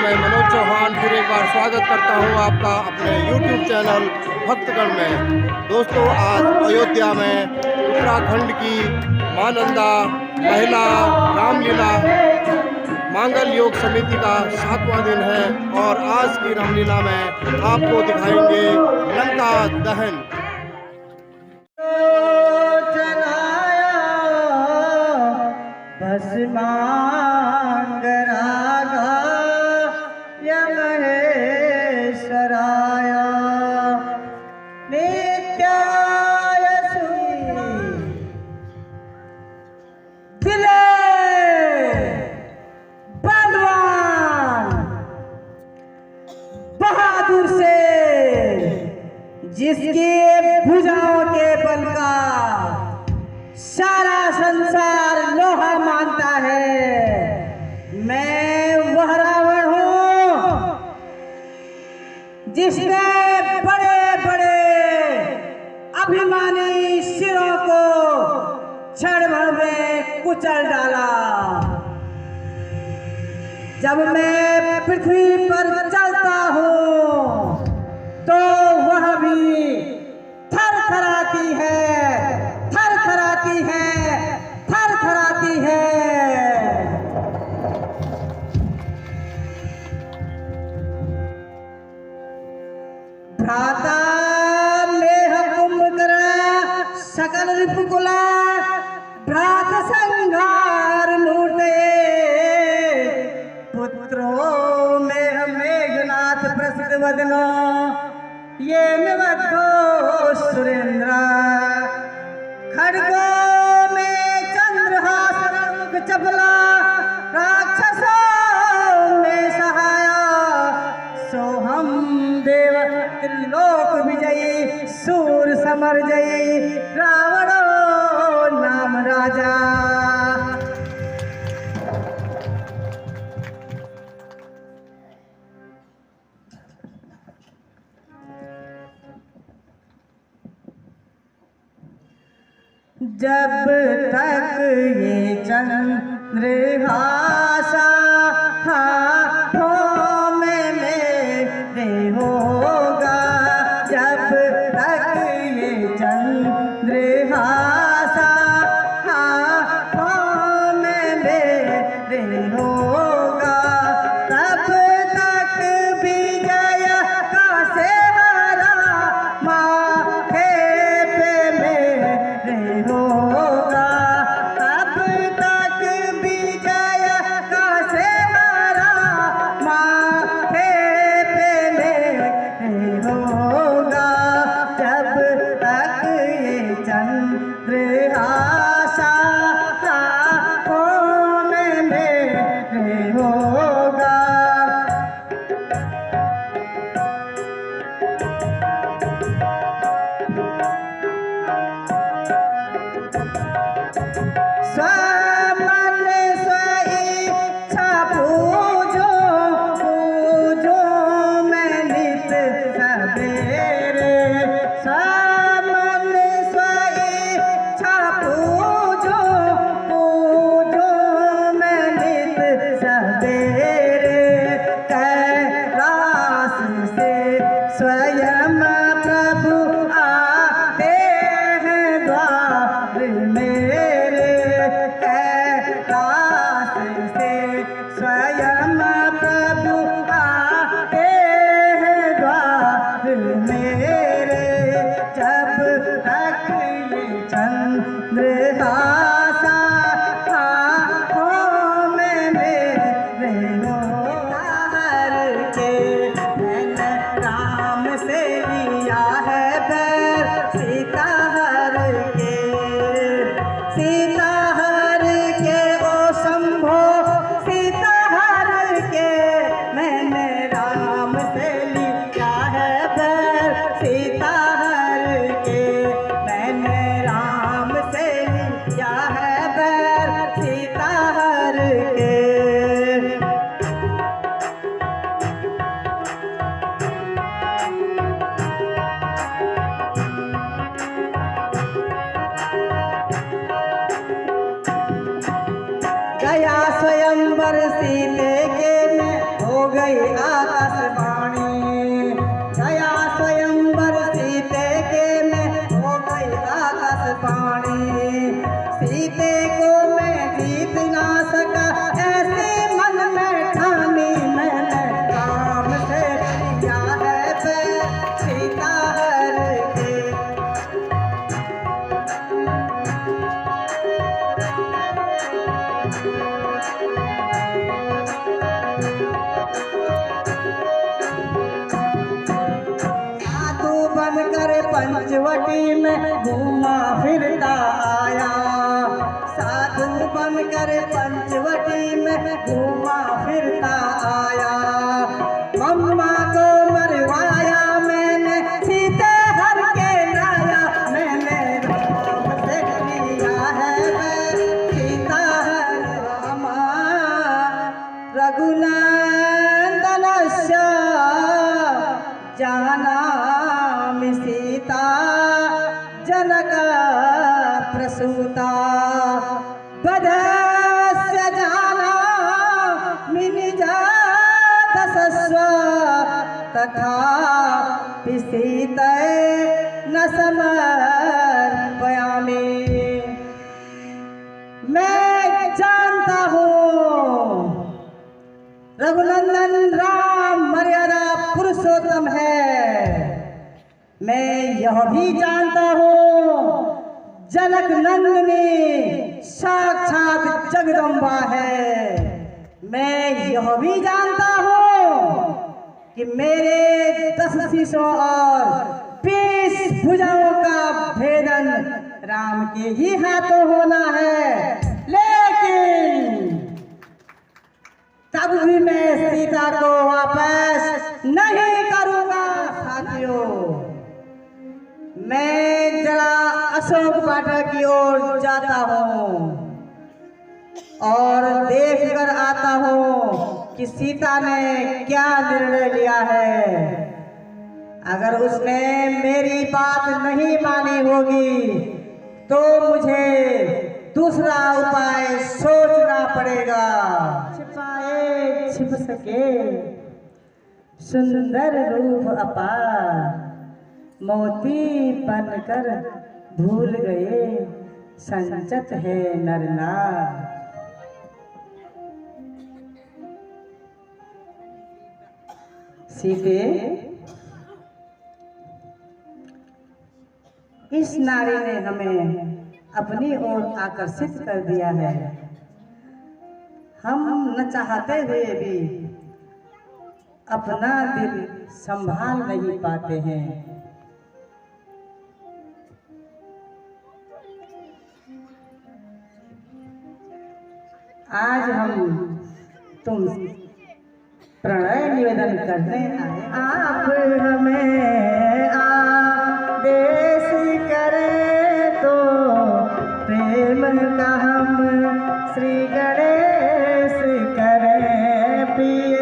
मैं मनोज चौहान फिर एक बार स्वागत करता हूं आपका अपने YouTube चैनल भक्तगण में। दोस्तों, आज अयोध्या में उत्तराखंड की मानंदा महिला रामलीला मांगल योग समिति का 7वां दिन है और आज की रामलीला में आपको दिखाएंगे लंका दहन। बहादुर से जिसकी भुजाओं के बल का सारा संसार लोहा मानता है। मैं वह रावण हूँ जिसने बड़े बड़े अभिमानी सिरों को क्षण भर में कुचल डाला। जब मैं पृथ्वी पर चलता हूँ तो वह भी थर थराती है, थर थराती है, थर थराती है। भ्राता मेह कुंभकर्ण सकल रिपुकुला भ्रात संहार लूटे। पुत्रो में मेघनाथ प्रसिद्ध वदनो ये निबद्धो सुरेंद्र। खड्गो में चंद्रहास मुख चपला राक्षसों में सहाया। सोहम देव त्रिलोक विजयी सूर समर जयी रावणो नाम राजा। जब तक ये चंद्रहासा हाथों में मेरे होगा, जब तक ये चंद्रहासा हाथों में मेरे होगा, तब तक विजय का सेहरा माथे पे मेरे होगा, तब तक विजय का सेहरा सीते के में हो गई आकाशवाणी, गया स्वयंवर सीते के में हो गई आकाशवाणी। सीते को मैं जीत ना सका ऐसे मन में ठानी, मैंने राम से किया है बैर सीता हर के। साधु बनकर पंचवटी में घूमा फिरता आया, साधु बनकर पंचवटी में घूमा फिरता आया। मम्मा को मरवाया मैंने सीते हर के लाया, मैंने राम से किया है बैर सीता हर रामा। रघुनंदन जानामि सीता जनक प्रसूता, वधस्य जानामि निजातस्व, तथापि सीतये न समर्पयामि। मैं जानता हूँ रघुनंदन राम मर्यादा पुरुषोत्तम है। मैं यह भी जानता हूँ जनक नंदिनी साक्षात जगदम्बा है। मैं यह भी जानता हूँ कि मेरे 10 शीशों और 20 भुजाओं का भेदन राम के ही हाथों होना है। लेकिन तब भी मैं सीता को वापस नहीं करूंगा साथियों। मैं जरा अशोक वाटिका की ओर जाता हूँ और देख कर आता हूँ कि सीता ने क्या निर्णय लिया है। अगर उसने मेरी बात नहीं मानी होगी तो मुझे दूसरा उपाय सोचना पड़ेगा। छिपाए छिप सके सुंदर रूप अपार, मोती बनकर भूल गए संचत है नर नार। सीते, इस नारी ने हमें अपनी ओर आकर्षित कर दिया है। हम न चाहते हुए भी अपना दिल संभाल नहीं पाते हैं। आज हम तुम प्रणय निवेदन करने आए। आप हमें आदेश करें तो प्रेम का हम श्री गणेश करें प्रिय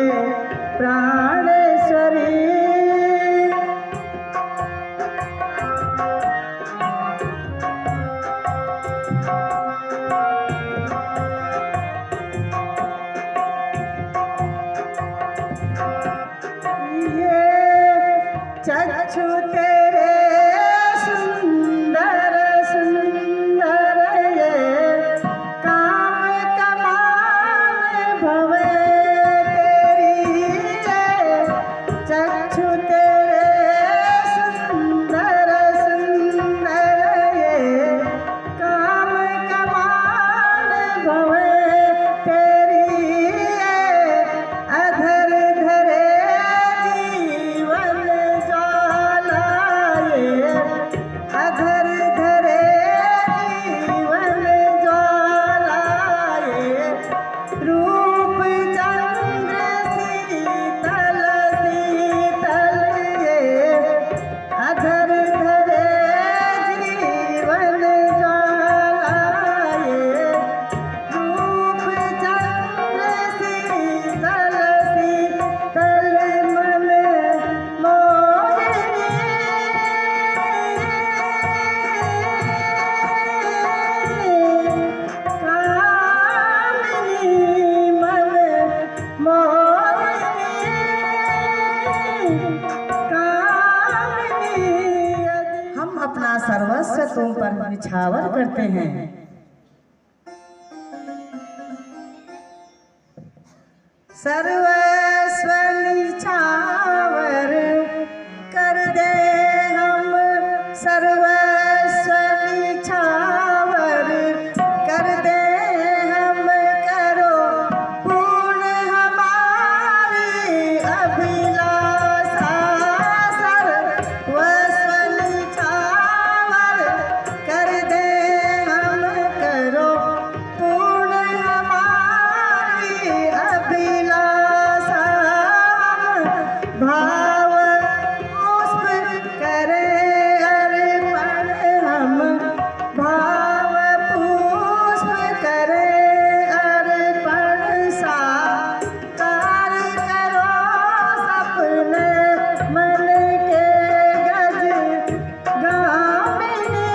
प्राणेश्वरी। चक्षु तेरे सुंदर सुंदर ये काम कमाल भवे तेरी ये चक्षु तेरे सुंदर सुंदर ये काम कमाल भवे तेरी ये अधर धरे जीवन जाला अपना सर्वस्व तुम पर निछावर करते हैं। सर्वस्व निछावर कर दे हम, सर्वस्व निछावर कर दे हम, करो पूर्ण हमारी अभिलाषा। सर्वस्व निछावर कर दे हम, करो पूर्ण हमारी अभिलाषा। भाव पुष्प करें अर्पण हम, भाव पुष्प करें अर्पण। साकार करो सपने मन के गज गामिनी।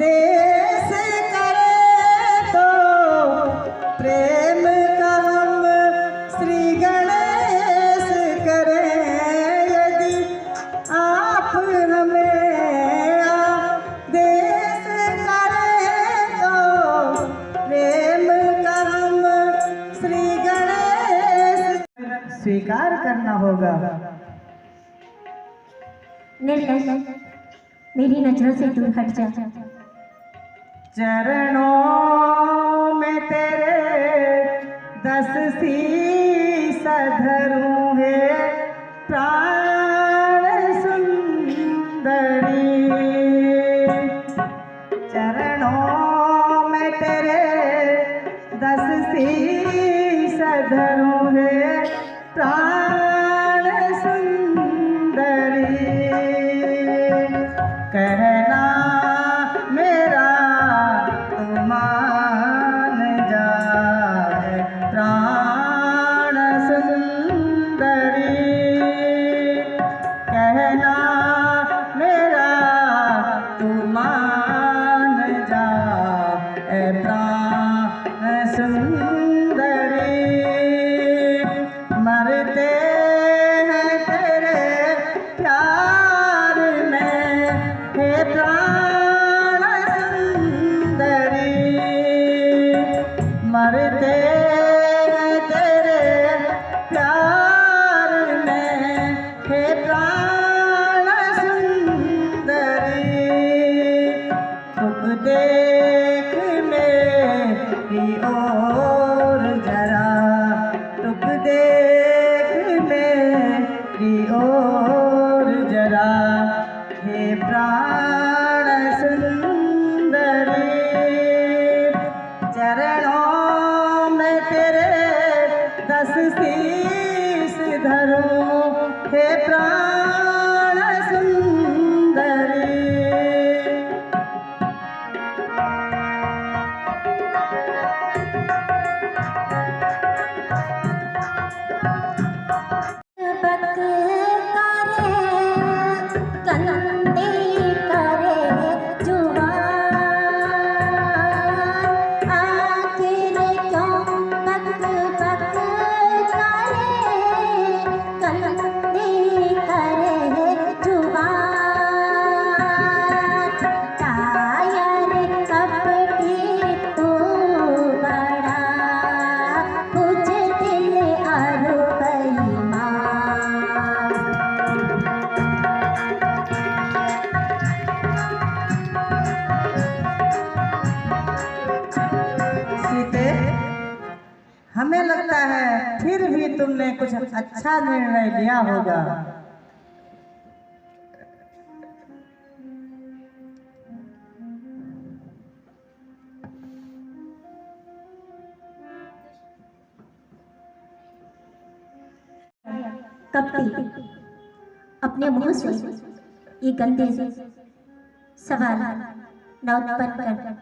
देश करे तो प्रेम का हम श्री गणेश करें। यदि आप हमें आदेश करें तो प्रेम का हम श्री गणेश स्वीकार करना होगा। निर्लज, मेरी नजरों से दूर हट जा। चरणों में तेरे 10 शीश धरूं है प्राण सुंदरी। चरणों में तेरे 10 शीश धरूं है प्राण सुंदरी। कहना मेरा तू मान जाए प्राण सुंदरी। कहना मेरा तू मान जाए प्राण सुंदरी। मरते हैं तेरे प्यार में हे प्राण सुंदरी। मरते हैं तेरे प्यार में हे प्राण सुंदरी। दुख देख मेरी ओर जरा, दुख देख मेरी ओर जरा हे प्राण सुंदरी। चरणों में तेरे 10 शीश धरूं हे प्राण सुंदरी। हमें लगता है फिर भी तुमने कुछ अच्छा निर्णय लिया होगा। कपटी अपने मुंह से ये गंदे सवाल न उत्पन्न कर।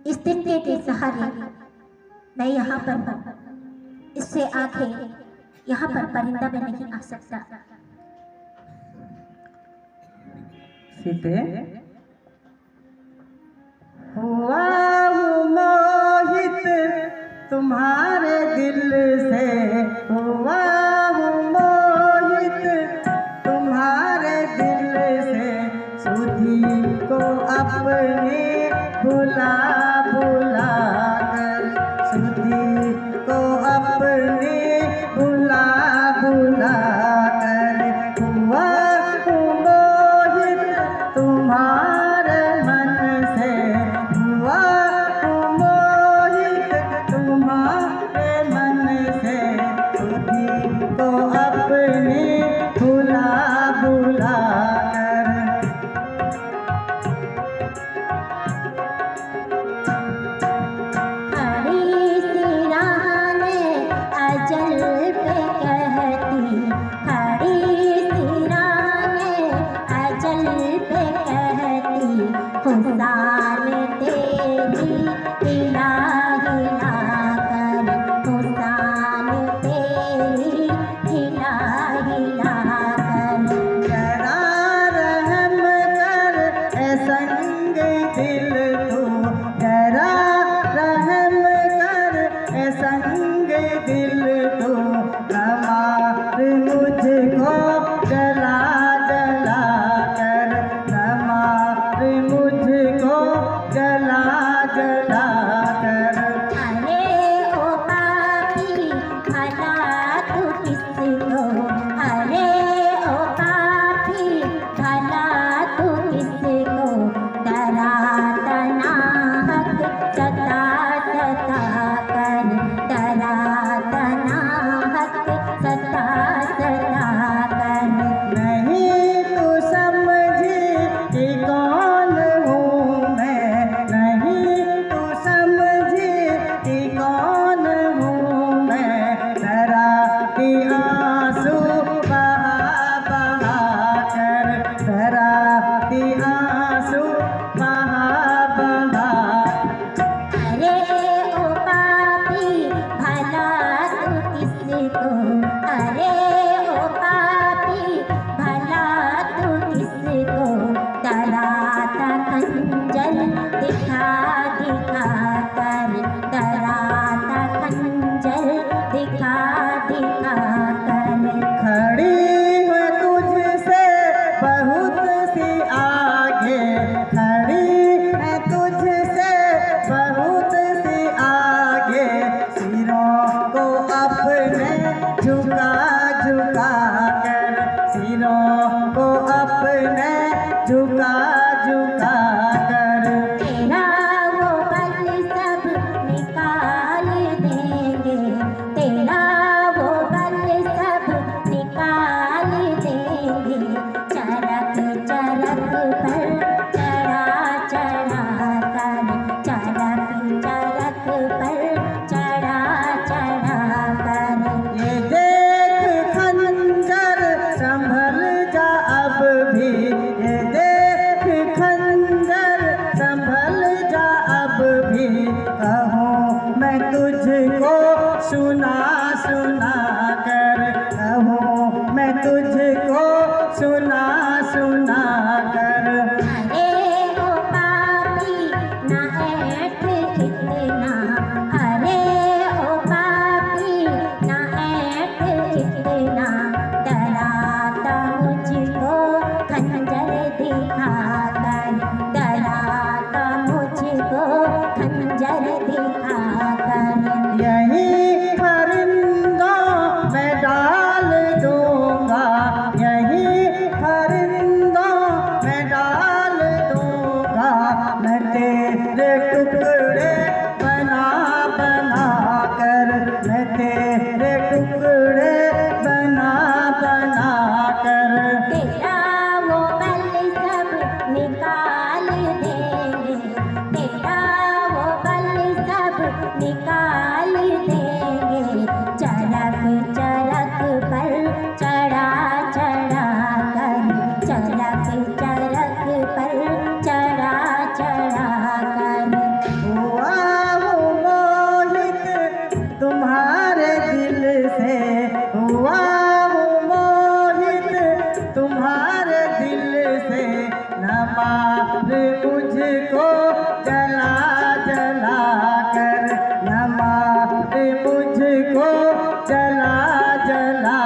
इस तिनके के सहारे मैं यहाँ पर हूँ, इससे आगे यहाँ पर परिंदा में नहीं आ सकता। सीते हुआ हूँ मोहित बुला बुला कर सुधी को अपने बुला बुला कर हुआ मोहित तुम्हारे मन से हुआ मोहित तुम्हारे मन से सुधी को अपने बुला बुला कर खड़ी सी राह में अजल पे कहती, खड़ी सी राह में अजल पे कहती, हुसान तेरी हिला हिला कर, हुसान तेरी हिला हिला कर। जरा रहम कर ए संग दिल तू, जरा रहम कर ए संग दिल तू, नमार मुझको जला जला कर, नमार मुझको जला जला कर। अरे ओ पापी भला तू किसको, अरे ओ पापी भला तू किसको, डरा तना हक सता सता कर, डरा तना हक सता सता कर। नहीं तू समझी कि कौन हूँ मैं, नहीं तू समझी कि कौन हूँ मैं, जरा की आंसू बहा बहा कर, जरा की आंसू बहा बहा। अरे ओ पापी भला तू किसको, अरे ओ पापी भला तू किसको, डराता खंजर दिखा दिखा कर, डराता खंजर दिखा दिखा कर। खड़ी है तुझसे बहुत सी आगे, खड़ी है तुझसे बहुत सी आगे, सिरों को अपने झुका झुका कर, सिरों को अपने झुका झुका कर। तेरा वो बल सब निकाल देंगे, तेरा वो बल सब निकाल देंगे, चरक चरक पर चढ़ा चढ़ा कर, चरक चरक पर चढ़ा चढ़ा कर। ये देख खंजर संभल जा अब भी, ये देख खंजर संभल जा अब भी, कहूँ मैं तुझको सुना सुना कर, कहूँ मैं तुझको सुना सुना कर। अरे ओ पापी ना ऐठ इतना, अरे ओ पापी ना ऐठ इतना, डराता मुझको खंजर दिखा कर, डराता मुझको खंजर दिखा कर। यही परिंदों में डाल दूंगा, यही परिंदों में डाल दूंगा, मैं तेरे टुकड़े बना बना कर, मैं तेरे टुकड़े बना बना कर। तेरा वो बल सब निकाल देंगे, तेरा वो बल सब निकाल देंगे, चरक चरक पर चढ़ा चढ़ा कर, चरक चरक पर चढ़ा चढ़ा कर। हुआ हूँ मोहित तुम्हारे दिल से, हुआ हूँ मोहित तुम्हारे दिल से, न मार मुझको जला जला कर, न मार मुझको जला जला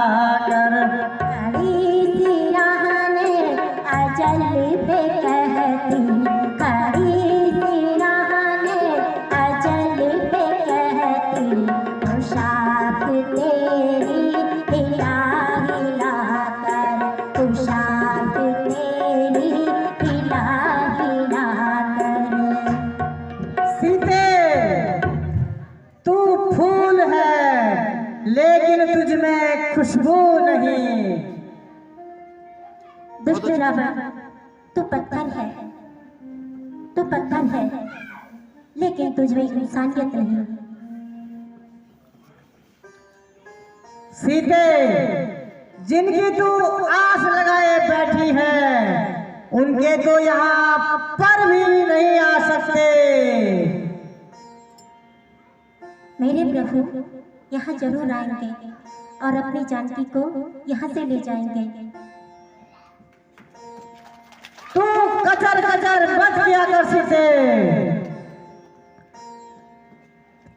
कर। खड़ी सी राह में अजल पे कहती, खड़ी सी राह खुशबू नहीं। दुष्ट रावण, तू पत्थर है, तू पत्थर है, लेकिन तुझ में इंसानियत नहीं। सीते, जिनकी तू आस लगाए बैठी है, उनके तो यहाँ पर भी नहीं आ सकते। मेरे प्रभु यहाँ जरूर आएंगे और अपनी जानकी को यहाँ से ले जाएंगे। तू कचर कचर बच गया कर सीते।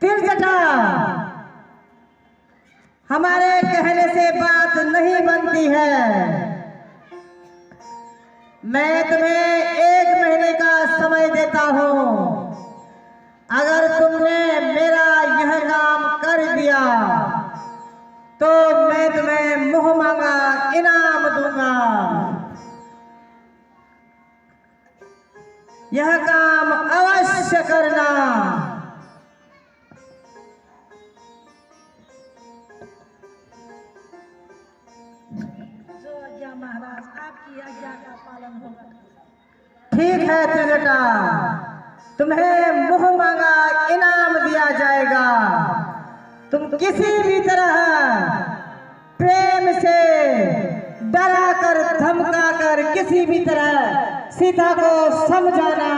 तिरजटा, हमारे कहने से बात नहीं बनती है। मैं तुम्हें 1 महीने का समय देता हूं। अगर तुमने मेरा यह काम कर दिया तो मैं तुम्हें मुंह मांगा इनाम दूंगा। यह काम अवश्य करना। महाराज, आपकी आज्ञा का पालन होगा। ठीक है त्रिजटा, तुम्हें मुंह मांगा इनाम दिया जाएगा। तुम किसी भी तरह प्रेम से डरा कर धमका कर किसी भी तरह सीता को समझाना।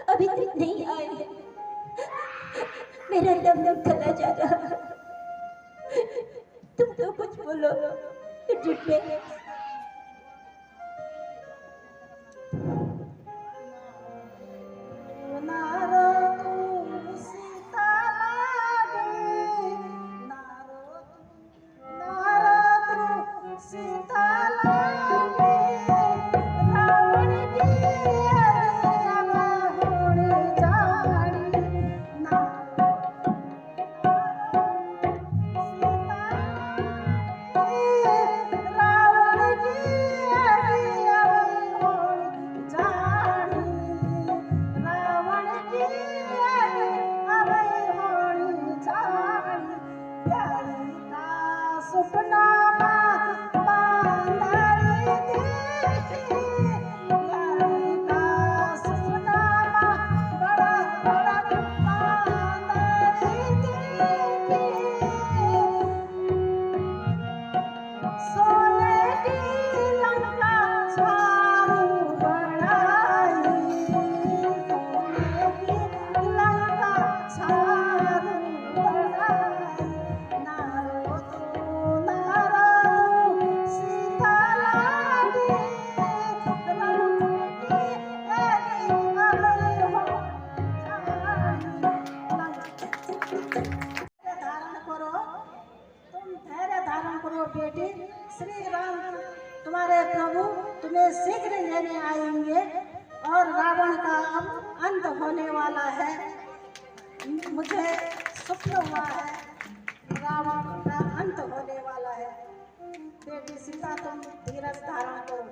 अभी तक नहीं आए हैं। मेरा दम दम चला जा रहा। तुम तो कुछ बोलो। धारण करो, तुम धैर्य धारण करो बेटी। श्री राम तुम्हारे प्रभु तुम्हें शीघ्र लेने आएंगे और रावण का अब अंत होने वाला है। मुझे स्वप्न हुआ है, रावण का अंत होने वाला है। बेटी सीता तुम धीरज धारण करो।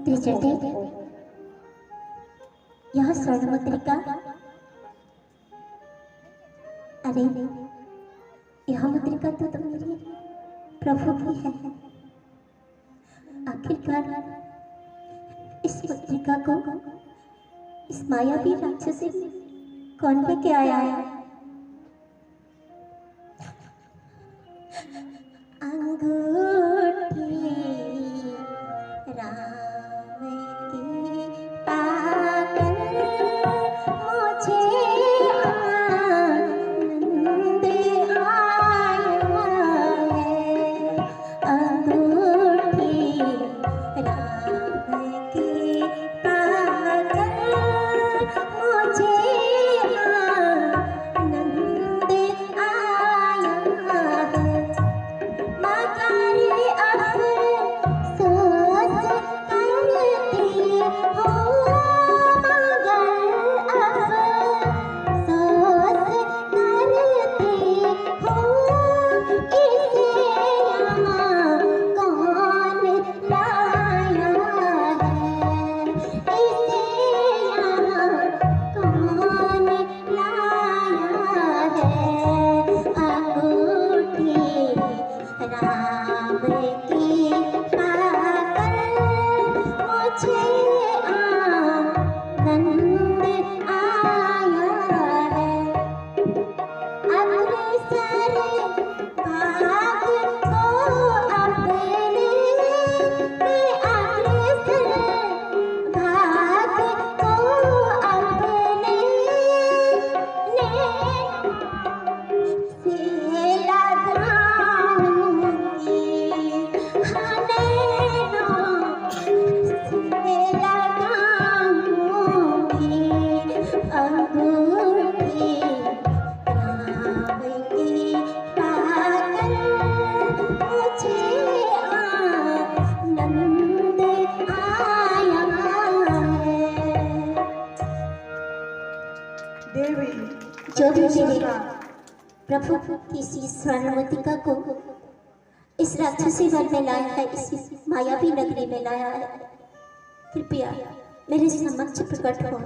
त्रिजटे, यह स्वर्ण मुद्रिका, अरे यह मुद्रिका तो मेरे प्रभु की है। आखिरकार इस मुद्रिका को इस मायावी राक्षसी कौन लेके आया है? जो भी मेरे प्रभु किसी स्वर्ण मुद्रिका को इस राक्षसी वन में लाया है, इस मायावी नगरी में लाया है, कृपया मेरे समक्ष प्रकट हो।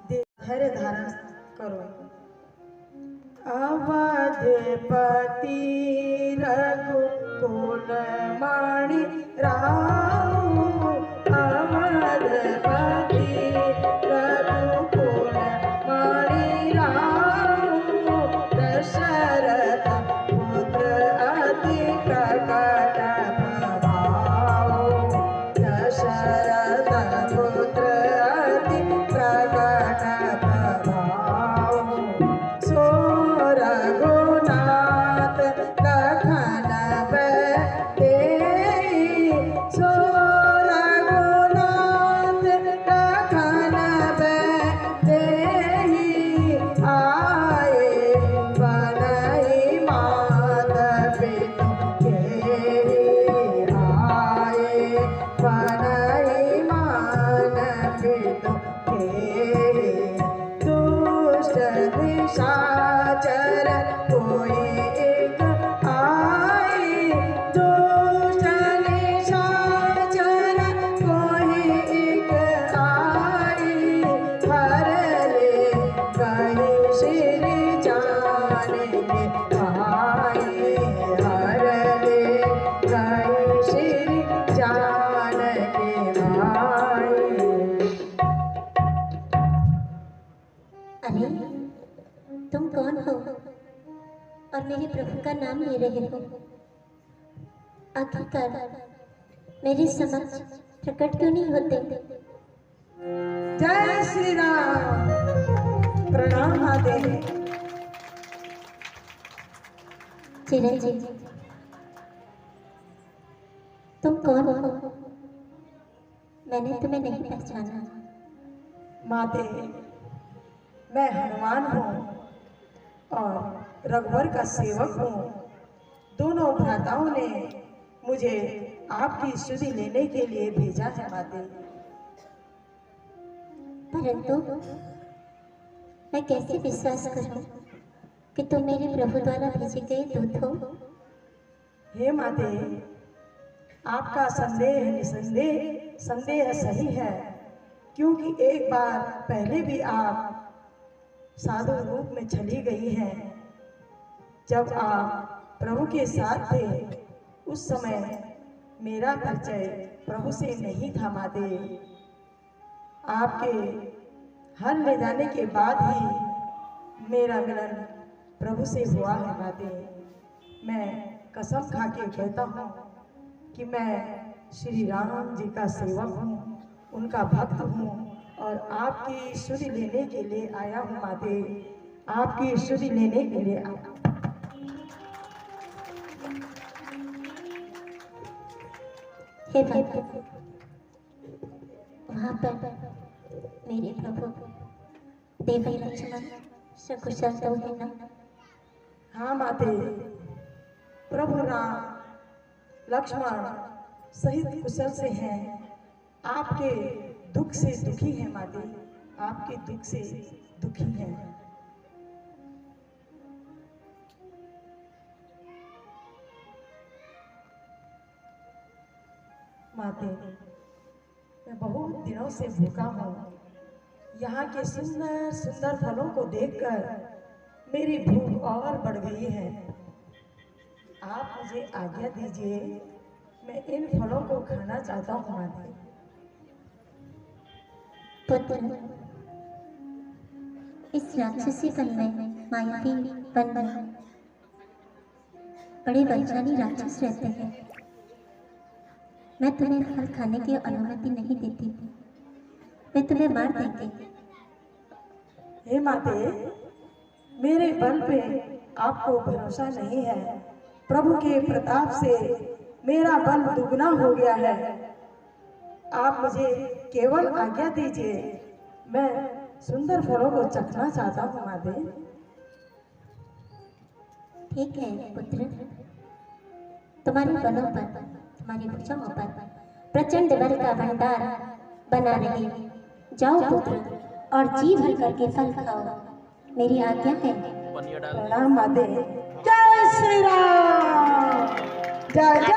धैर्य धारण करो। अवधपति रघुकुल मणि राम, अवधपति रघुकुल अरे तुम कौन हो और मेरे प्रभु का नाम ले रहे हो? आखिरकार मेरे समक्ष प्रकट क्यों नहीं होते? जय श्री राम। प्रणाम महादेव। चिरंजीव, तुम कौन हो? मैंने तुम्हें नहीं पहचाना। माते, मैं हनुमान हूँ और रघुवर का सेवक हूँ। दोनों भ्राताओं ने मुझे आपकी स्तुति लेने के लिए भेजा है माते। परंतु मैं कैसे विश्वास करूं कि तुम मेरे प्रभु द्वारा भेजे गए दूत हो? हे माते, आपका संदेह निसंदेह संदेह सही है, क्योंकि एक बार पहले भी आप साधु रूप में चली गई हैं। जब आप प्रभु के साथ थे उस समय मेरा परिचय प्रभु से नहीं था माते। आपके हर ले जाने के बाद ही मेरा मिलन प्रभु से हुआ है माते। मैं कसम खा के कहता हूँ कि मैं श्री राम जी का सेवक हूँ, उनका भक्त हूँ और आपकी स्तुति लेने के लिए आया हूँ माते। आपकी स्तुति लेने के लिए आया। हे भक्त, वहाँ पर मेरे प्रभु देवी लक्ष्मण सकुशल तो है ना? हाँ माते, प्रभु राम लक्ष्मण सहित कुशल से हैं। आपके दुख से दुखी है माते, आपके दुख से दुखी हैं। माते, मैं बहुत दिनों से भूखा हूँ। यहाँ के सुंदर सुंदर फलों को देखकर मेरी भूख और बढ़ गई है। आप मुझे आज्ञा दीजिए, मैं इन फलों को खाना चाहता हूँ माते। पुत्र, इस राक्षसी वन में मायावी वन में बड़े बलशाली राक्षस रहते हैं। मैं तुम्हें फल खाने की अनुमति नहीं देती, मैं तुम्हें मार देंगे। हे माते, मेरे बल पे आपको भरोसा नहीं है। प्रभु के प्रताप से मेरा बल दुगना हो गया है। आप मुझे केवल आज्ञा दीजिए, मैं सुंदर फलों को चखना चाहता हूँ माते। ठीक है पुत्र, तुम्हारे बलों पर, तुम्हारी भुजाओं पर प्रचंड बल का भंडार बना रहे। जाओ पुत्र और जी भर करके फल खाओ, मेरी आज्ञा है। प्रणाम माते। जय श्री राम। जय जय